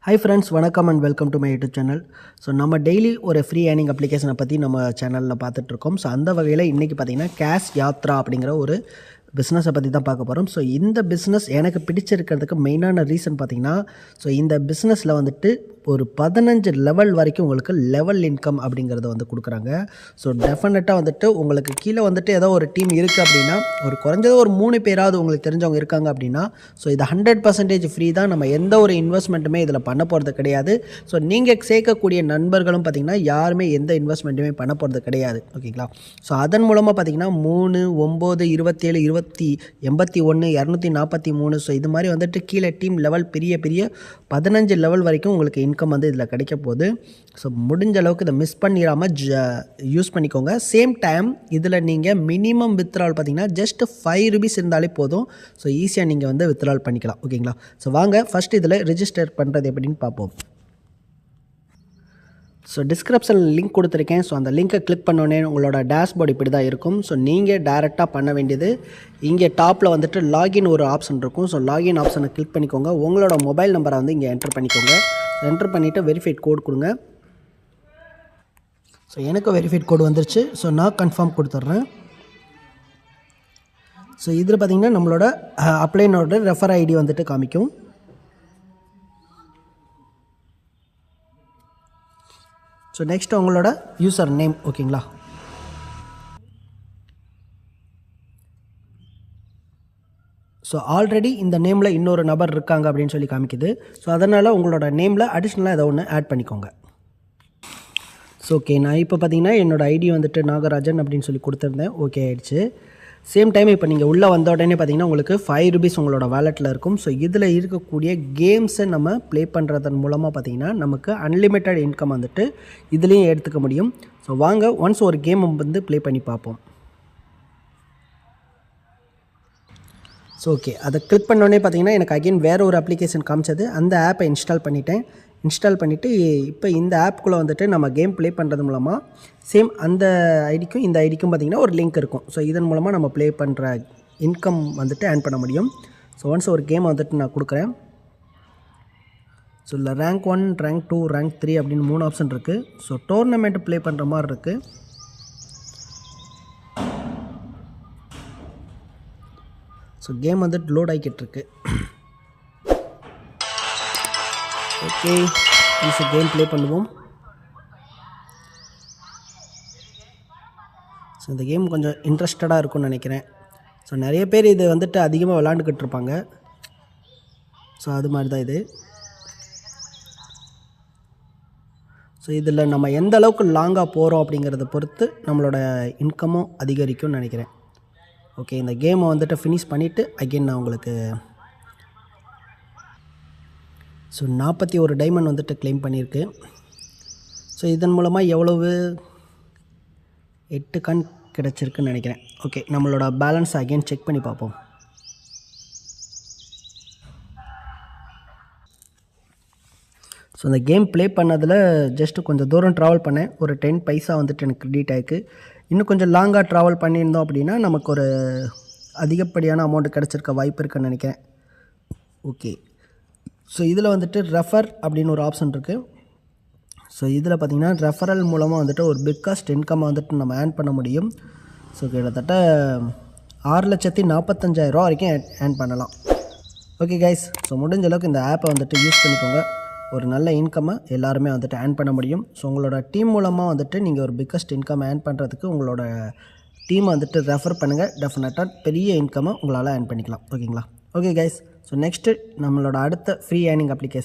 Hi friends, welcome and welcome to my YouTube channel. So நம்ம daily ஒரு free earning அப்ளிகேஷனை பற்றி நம்ம சேனலில் பார்த்துட்ருக்கோம். ஸோ அந்த வகையில் இன்றைக்கி பார்த்திங்கன்னா கேஷ் யாத்ரா அப்படிங்கிற ஒரு பிஸ்னஸை பற்றி தான் பார்க்க போகிறோம். ஸோ இந்த பிஸ்னஸ் எனக்கு பிடிச்சிருக்கிறதுக்கு மெயினான ரீசன் பார்த்திங்கன்னா, ஸோ இந்த பிஸ்னஸில் வந்துட்டு ஒரு 15 லெவல் வரைக்கும் உங்களுக்கு லெவல் இன்கம் அப்படிங்கிறத வந்து கொடுக்குறாங்க. ஸோ டெஃபினட்டாக வந்துட்டு உங்களுக்கு கீழே வந்துட்டு ஏதோ ஒரு டீம் இருக்குது அப்படின்னா, ஒரு குறைஞ்சது ஒரு 3 பேராவது உங்களுக்கு தெரிஞ்சவங்க இருக்காங்க அப்படின்னா, ஸோ இது 100% ஃப்ரீ தான். நம்ம எந்த ஒரு இன்வெஸ்ட்மெண்ட்டுமே இதில் பண்ண போகிறது கிடையாது. ஸோ நீங்கள் சேர்க்கக்கூடிய நண்பர்களும் பார்த்திங்கன்னா யாருமே எந்த இன்வெஸ்ட்மெண்ட்டுமே பண்ண போகிறது கிடையாது. ஓகேங்களா? ஸோ அதன் மூலமாக பார்த்திங்கன்னா 3, 9, 27, 81, 243, ஸோ இது மாதிரி வந்துட்டு கீழே டீம் லெவல் பெரிய 15 லெவல் வரைக்கும் உங்களுக்கு இன்கம் வந்து இதில் கிடைக்க போகுது. ஸோ முடிஞ்ச அளவுக்கு இதை மிஸ் பண்ணிடாமல் யூஸ் பண்ணிக்கோங்க. சேம் டைம் இதில் நீங்கள் மினிமம் வித்ட்ரால் பார்த்திங்கன்னா ஜஸ்ட் 5 ரூபீஸ் இருந்தாலே போதும். ஸோ ஈஸியாக நீங்கள் வந்து வித்ட்ரால் பண்ணிக்கலாம். ஓகேங்களா? ஸோ வாங்க ஃபஸ்ட் இதில் ரிஜிஸ்டர் பண்ணுறது எப்படின்னு பார்ப்போம். ஸோ டிஸ்கிரிப்ஷனில் லிங்க் கொடுத்துருக்கேன். ஸோ அந்த லிங்க்கை கிளிக் பண்ணோன்னே உங்களோட டேஷ்போர்ட் இப்படி தான் இருக்கும். ஸோ நீங்கள் டேரெக்டாக பண்ண வேண்டியது இங்கே டாப்பில் வந்துட்டு லாகின் ஒரு ஆப்ஷன் இருக்கும். ஸோ லாகின் ஆப்ஷனை கிளிக் பண்ணிக்கோங்க. உங்களோட மொபைல் நம்பரை வந்து இங்கே என்டர் பண்ணிக்கோங்க. என்டர் பண்ணிவிட்டு வெரிஃபைட் கோட் கொடுங்க. ஸோ எனக்கு வெரிஃபைட் கோடு வந்துருச்சு. ஸோ நான் கன்ஃபார்ம் கொடுத்துட்றேன். ஸோ இதில் பார்த்திங்கன்னா நம்மளோட அப்ளைனோட ரெஃபர் ஐடி வந்துட்டு காமிக்கும். ஸோ நெக்ஸ்ட் உங்களோட யூசர் நேம். ஓகேங்களா? ஸோ ஆல்ரெடி இந்த நேமில் இன்னொரு நபர் இருக்காங்க அப்படின்னு சொல்லி காமிக்குது. ஸோ அதனால் உங்களோட நேமில் அடிஷ்னலாக ஏதோ ஒன்று ஆட் பண்ணிக்கோங்க. ஸோ ஓகே, நான் இப்போ பார்த்தீங்கன்னா என்னோடய ஐடி வந்துட்டு நாகராஜன் அப்படின்னு சொல்லி கொடுத்துருந்தேன். ஓகே ஆகிடுச்சு. சேம் டைம் இப்போ நீங்கள் உள்ளே வந்த உடனே பார்த்தீங்கன்னா உங்களுக்கு 5 ரூபீஸ் உங்களோட வேலெட்டில் இருக்கும். ஸோ இதில் இருக்கக்கூடிய கேம்ஸை நம்ம ப்ளே பண்ணுறதன் மூலமாக பார்த்தீங்கன்னா நமக்கு அன்லிமிட்டட் இன்கம் வந்துட்டு இதுலேயும் எடுத்துக்க முடியும். ஸோ வாங்க ஒன்ஸ் ஒரு கேம் வந்து ப்ளே பண்ணி பார்ப்போம். ஸோ ஓகே, அதை கிளிக் பண்ணோடனே பார்த்தீங்கன்னா எனக்கு அகெயின் வேறு ஒரு அப்ளிகேஷன் காமிச்சது. அந்த ஆப்பை இன்ஸ்டால் பண்ணிவிட்டு இப்போ இந்த ஆப்புக்குள்ளே வந்துட்டு நம்ம கேம் ப்ளே பண்ணுறது மூலமாக சேம் அந்த ஐடிக்கும் இந்த ஐடிக்கும் பார்த்திங்கன்னா ஒரு லிங்க் இருக்கும். ஸோ இதன் மூலமாக நம்ம ப்ளே பண்ணுற இன்கம் வந்துட்டு ஏர்ன் பண்ண முடியும். ஸோ ஒன்ஸ் ஒரு கேம் வந்துட்டு நான் கொடுக்குறேன். ஸோ இல்லை ரேங்க் 1, ரேங்க் 2, ரேங்க் 3 அப்படின்னு 3 ஆப்ஷன் இருக்குது. ஸோ டோர்னமெண்ட் ப்ளே பண்ணுற மாதிரி இருக்குது. ஸோ கேம் வந்துட்டு லோட் ஆகிக்கிட்டுருக்கு. ஓகே, கேம் ப்ளே பண்ணுவோம். ஸோ இந்த கேம் கொஞ்சம் இன்ட்ரெஸ்டடாக இருக்கும்னு நினைக்கிறேன். ஸோ நிறைய பேர் இது வந்துட்டு அதிகமாக விளாண்டுக்கிட்டு இருப்பாங்க. ஸோ அது மாதிரி தான் இது. ஸோ இதில் நம்ம எந்த அளவுக்கு லாங்காக போகிறோம் அப்படிங்கிறத பொறுத்து நம்மளோட இன்கமும் அதிகரிக்கும்னு நினைக்கிறேன். ஓகே, இந்த கேமை வந்துட்டு ஃபினிஷ் பண்ணிவிட்டு அகெயின் நான் உங்களுக்கு ஸோ 41 டைமண்ட் வந்துட்டு கிளைம் பண்ணியிருக்கு. ஸோ இதன் மூலமாக எவ்வளவு 8 கன் கிடச்சிருக்குன்னு நினைக்கிறேன். ஓகே, நம்மளோட பேலன்ஸ் அகெயின் செக் பண்ணி பார்ப்போம். ஸோ இந்த கேம் ப்ளே பண்ணதில் ஜஸ்ட்டு கொஞ்சம் தூரம் ட்ராவல் பண்ணேன். ஒரு 10 பைசா வந்துட்டு எனக்கு கிரெடிட் ஆகிருக்கு. இன்னும் கொஞ்சம் லாங்காக ட்ராவல் பண்ணியிருந்தோம் அப்படின்னா நமக்கு ஒரு அதிகப்படியான அமௌண்ட்டு கிடச்சிருக்க வாய்ப்பு இருக்குன்னு நினைக்கிறேன். ஓகே, ஸோ இதில் வந்துட்டு ரெஃபர் அப்படின்னு ஒரு ஆப்ஷன் இருக்குது. ஸோ இதில் பார்த்திங்கன்னா ரெஃபரல் மூலமாக வந்துட்டு ஒரு பிக்கஸ்ட் இன்கம் வந்துட்டு நம்ம ஏர்ன் பண்ண முடியும். ஸோ கிட்டத்தட்ட 6,45,000 வரைக்கும் ஏர்ன் பண்ணலாம். ஓகே கைஸ், ஸோ முடிஞ்ச அளவுக்கு இந்த ஆப்பை வந்துட்டு யூஸ் பண்ணிக்கோங்க. ஒரு நல்ல இன்கம்மை எல்லாருமே வந்துட்டு ஏர்ன் பண்ண முடியும். ஸோ உங்களோட டீம் மூலமாக வந்துட்டு நீங்கள் ஒரு பிக்கஸ்ட் இன்கம் ஏர்ன் பண்ணுறதுக்கு உங்களோட டீமை வந்துட்டு ரெஃபர் பண்ணுங்கள். டெஃபினட்டாக பெரிய இன்கம்மை உங்களால் ஏர்ன் பண்ணிக்கலாம். ஓகேங்களா? ஓகே கைஸ், ஸோ நெக்ஸ்ட்டு நம்மளோட அடுத்த ஃப்ரீ ஏர்னிங் அப்ளிகேஷன்